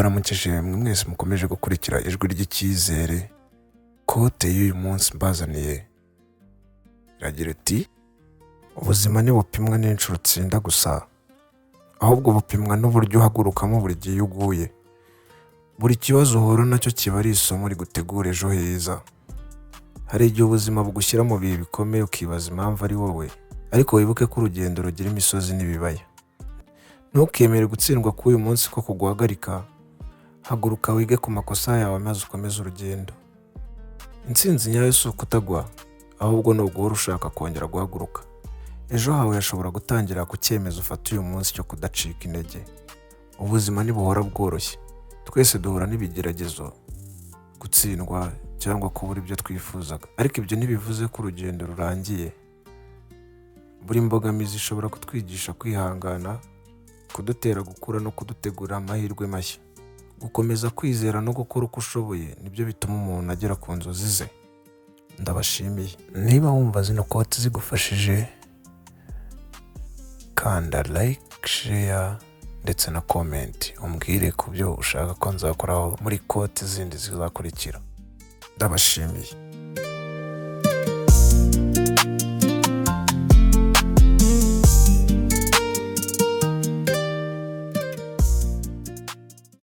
ndabaramukije mwe mwese mukomeje gukurikira ijwi ry'icyizere. Kote y'uyu munsi mbazaniye iragira iti: ubuzima ntibupimwa n'inshuro utsinda gusa, ahubwo bupimwa n'uburyo uhagurukamo buri gihe uguye. Buri kibazo uhura nacyo kiba ari isomo rigutegura ejo heza. Hari igihe ubuzima bugushyira mu bihe bikomeye ukibaza impamvu ari wowe, ariko wibuke ko urugendo rugira imisozi n'ibibaya. Ntukemere gutsindwa k'uyu munsi ko kuguhagarika. Haguruka wige ku makosa yawe maze ukomeze urugendo. Intsinzi nyayo si ukutagwa, ahubwo ni uguhora ushaka kongera guhaguruka. Ejo hawe hashobora gutangira ku cyemezo ufata uyu munsi cyo kudacika intege. Ubuzima ntibuhora bworoshye, twese duhura n'ibigeragezo, gutsindwa cyangwa kubura ibyo twifuzaga, ariko ibyo ntibivuze ko urugendo rurangiye. Buri mbogamizi ishobora kutwigisha kwihangana, kudutera gukura no kudutegura amahirwe mashya. Gukomeza kwizera no gukora uko ushoboye nibyo bituma umuntu agera ku nzozi ze. Ndabashimiye. Niba wumva zino kote zigufashije, kanda like, share ndetse na comment umbwire ku byo ushaka ko nzakoraho muri kote zindi zizakurikira. Ndabashimiye.